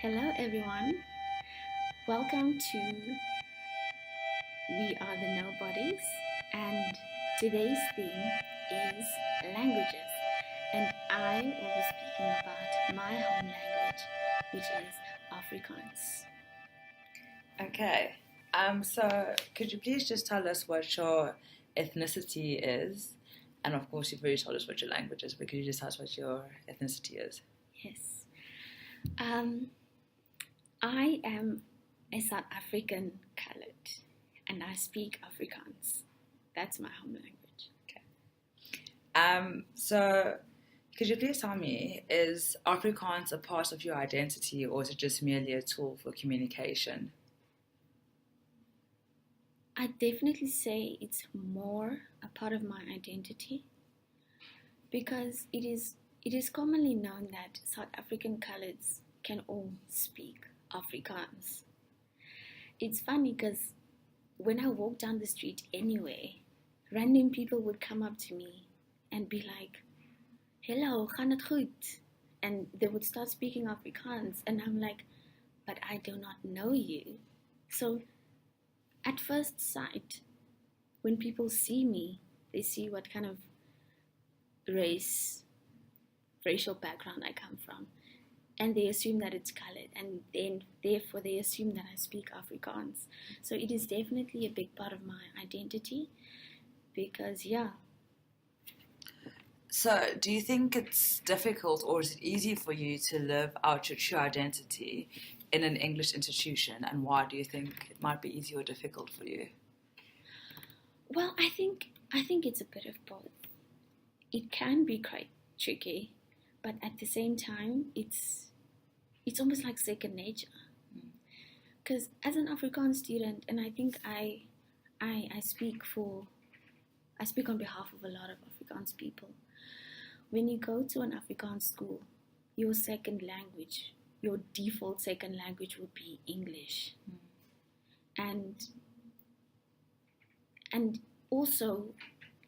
Hello, everyone. Welcome to We Are the Nobodies, and today's theme is languages. And I will be speaking about my home language, which is Afrikaans. Okay. So could you please just tell us what your ethnicity is? And of course, you've already told us what your language is, but could you just tell us what your ethnicity is? Yes. I am a South African colored, and I speak Afrikaans. That's my home language. So could you please tell me, is Afrikaans a part of your identity or is it just merely a tool for communication? I definitely say it's more a part of my identity because it is commonly known that South African coloureds can all speak Afrikaans. It's funny because when I walk down the street anyway, random people would come up to me and be like, "Hello, gaan het goed?" And they would start speaking Afrikaans, and I'm like, "But I do not know you." So at first sight, when people see me, they see what kind of racial background I come from, and they assume that it's colored, and then therefore they assume that I speak Afrikaans. So it is definitely a big part of my identity because, yeah. So do you think it's difficult or is it easy for you to live out your true identity in an English institution, and why do you think it might be easy or difficult for you? Well, I think it's a bit of both. It can be quite tricky, but at the same time, it's almost like second nature. Because as an Afrikaans student, and I think I speak on behalf of a lot of Afrikaans people. When you go to an Afrikaans school, your second language, your default second language would be English. And also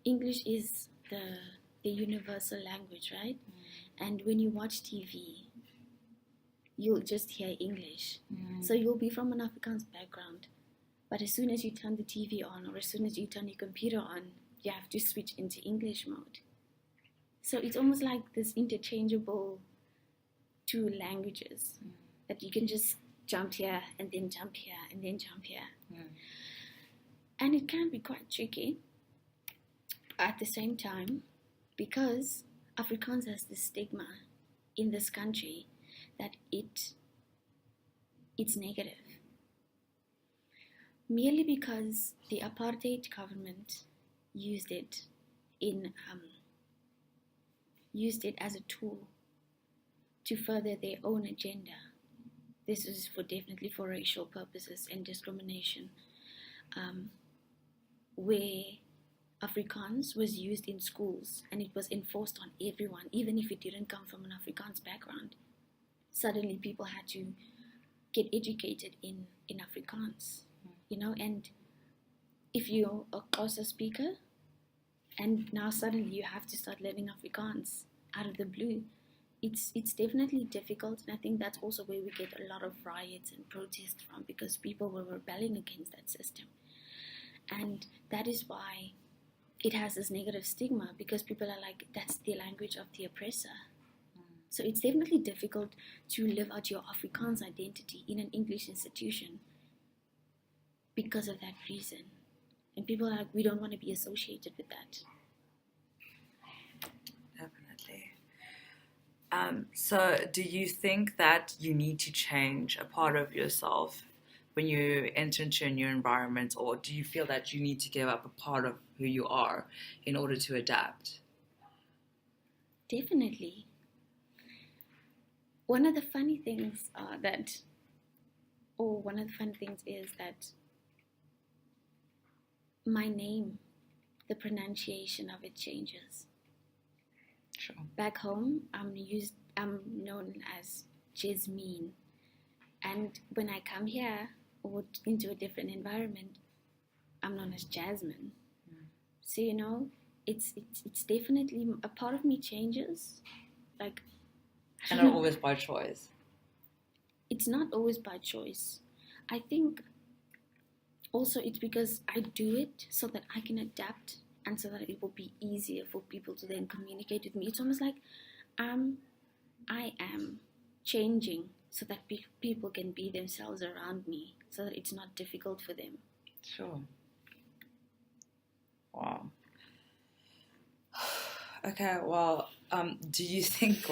English is the universal language, right? And when you watch TV, you'll just hear English. So you'll be from an Afrikaans background, but as soon as you turn the TV on or as soon as you turn your computer on, you have to switch into English mode. So it's almost like this interchangeable two languages that you can just jump here and then jump here and then jump here. And it can be quite tricky at the same time because Afrikaans has this stigma in this country that it's negative. Merely because the apartheid government used it as a tool to further their own agenda. This is definitely for racial purposes and discrimination, where Afrikaans was used in schools and it was enforced on everyone, even if it didn't come from an Afrikaans background. Suddenly people had to get educated in Afrikaans, and if you're a Xhosa speaker and now suddenly you have to start learning Afrikaans out of the blue, it's definitely difficult, and I think that's also where we get a lot of riots and protests from, because people were rebelling against that system. And that is why it has this negative stigma, because people are like, that's the language of the oppressor. So it's definitely difficult to live out your Afrikaans identity in an English institution because of that reason. And people are like, we don't want to be associated with that. Definitely. So do you think that you need to change a part of yourself when you enter into a new environment, or do you feel that you need to give up a part of who you are in order to adapt? Definitely. One of the funny things is that my name, the pronunciation of it changes. Sure. Back home, I'm known as Jasmine, and when I come here or into a different environment, I'm known as Jasmine. So it's definitely a part of me changes, like. And not always by choice. it's not always by choice. I think also it's because I do it so that I can adapt and so that it will be easier for people to then communicate with me. It's almost like I am changing so that people can be themselves around me, so that it's not difficult for them. Sure. Wow. Okay, well, do you think,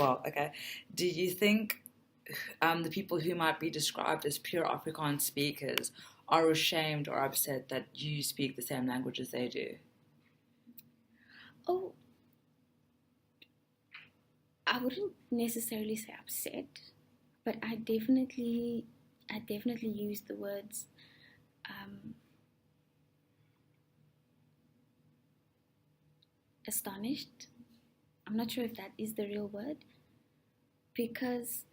the people who might be described as pure Afrikaans speakers are ashamed or upset that you speak the same language as they do? Oh, I wouldn't necessarily say upset, but I definitely use the words astonished. I'm not sure if that is the real word, because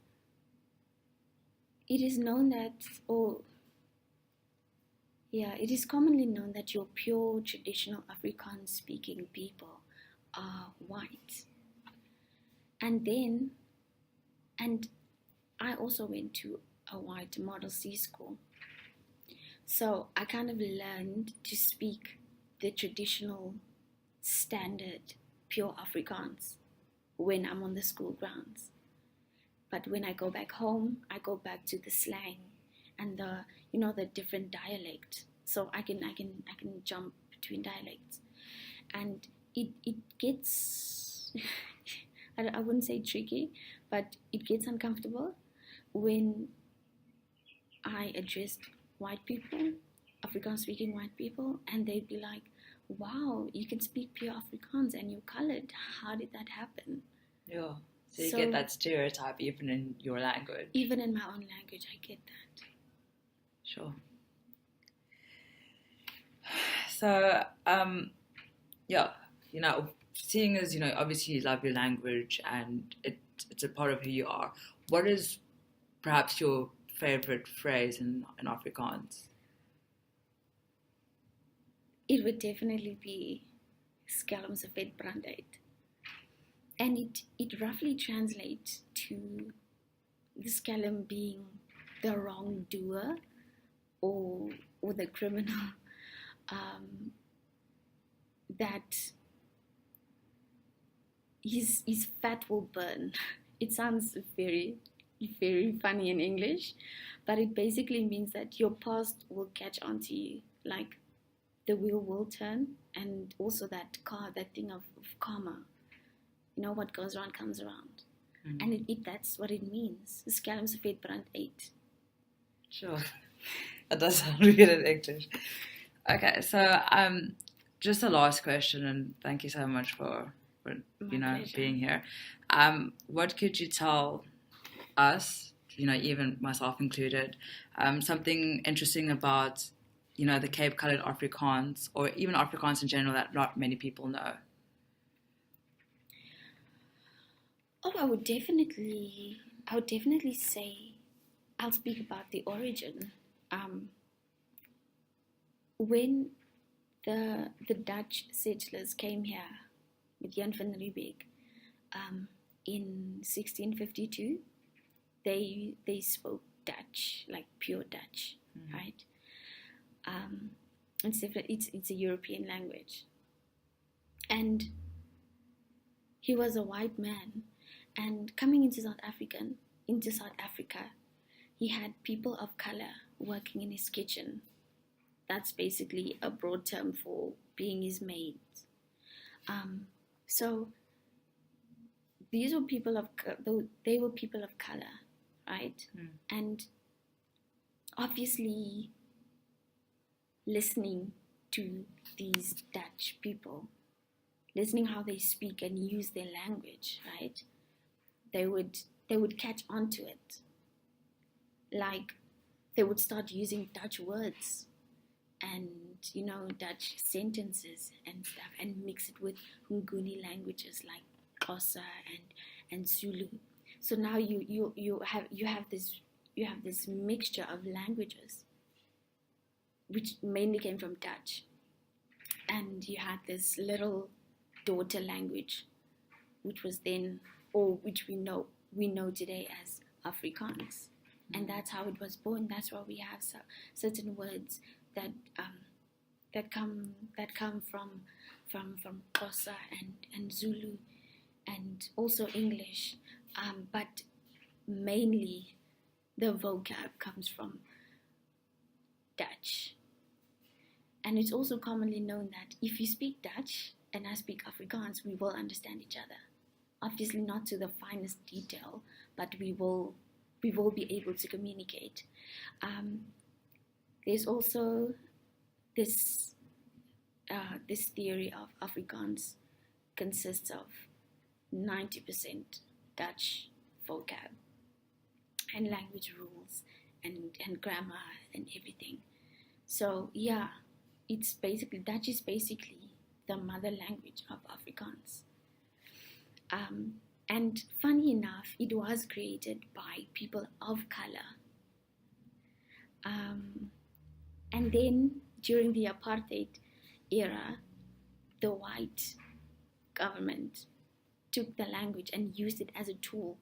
it is known that, it is commonly known that your pure traditional Afrikaans speaking people are white. And I also went to a white Model C school. So I kind of learned to speak the traditional standard pure Afrikaans when I'm on the school grounds. But when I go back home, I go back to the slang and the different dialect. So I can jump between dialects, and it gets I wouldn't say tricky, but it gets uncomfortable when I addressed white people, Afrikaans speaking white people, and they'd be like, "Wow, you can speak pure Afrikaans and you're colored. How did that happen?" Yeah. So you get that stereotype even in your language. Even in my own language, I get that. Sure. So, seeing as, obviously you love your language and it's a part of who you are, what is perhaps your favorite phrase in Afrikaans? It would definitely be skelm se vet brand uit. And it roughly translates to the skelm being the wrongdoer or the criminal, that his fat will burn. It sounds very, very funny in English, but it basically means that your past will catch on to you, like the wheel will turn, and also that thing of karma. What goes around comes around. Mm-hmm. And that's what it means. Skelm se vet brand uit. Sure. That does sound weird in English. Okay, so just a last question, and thank you so much for being here. What could you tell us, even myself included, something interesting about, the Cape Colored Afrikaans, or even Afrikaans in general, that not many people know? Oh, I would definitely say I'll speak about the origin. When the Dutch settlers came here with Jan van Riebeeck in 1652, they spoke Dutch, like pure Dutch, right? It's a European language, and he was a white man, and coming into South Africa, he had people of color working in his kitchen. That's basically a broad term for being his maids. So these were people of color, right? And obviously, listening to these Dutch people, listening how they speak and use their language, right? They would catch on to it. Like, they would start using Dutch words and Dutch sentences and stuff, and mix it with Nguni languages like Xhosa and Zulu. So now you have this mixture of languages, which mainly came from Dutch, and you had this little daughter language, which was then, or which we know today as Afrikaans. and that's how it was born. That's why we have certain words that come from Xhosa and Zulu, and also English, but mainly the vocab comes from Dutch. And it's also commonly known that if you speak Dutch and I speak Afrikaans, we will understand each other. Obviously not to the finest detail, but we will be able to communicate. There's also this theory of Afrikaans consists of 90% Dutch vocab and language rules and grammar and everything. So yeah, Dutch is basically the mother language of Afrikaans. And funny enough, it was created by people of color. And then during the apartheid era, the white government took the language and used it as a tool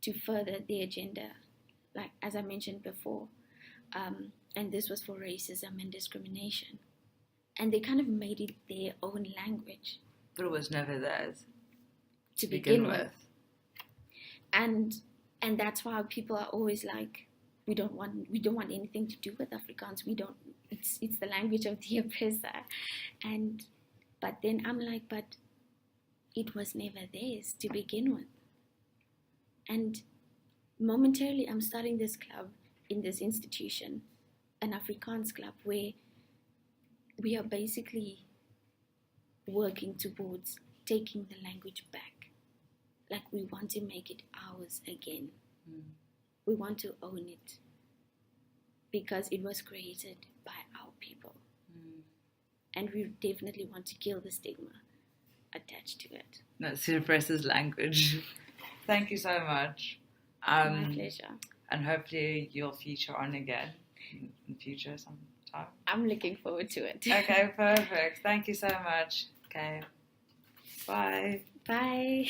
to further their agenda, like as I mentioned before. And this was for racism and discrimination. And they kind of made it their own language. But it was never theirs to begin with. And that's why people are always like, we don't want anything to do with Afrikaans. It's the language of the oppressor. But then I'm like, but it was never theirs to begin with. And momentarily I'm starting this club in this institution, an Afrikaans club, where we are basically working towards taking the language back. Like, we want to make it ours again. We want to own it because it was created by our people. And we definitely want to kill the stigma attached to it. No, to oppressor's language. Thank you so much. My pleasure. And hopefully you'll feature on again in the future sometime. I'm looking forward to it. Okay, perfect. Thank you so much. Okay. Bye. Bye.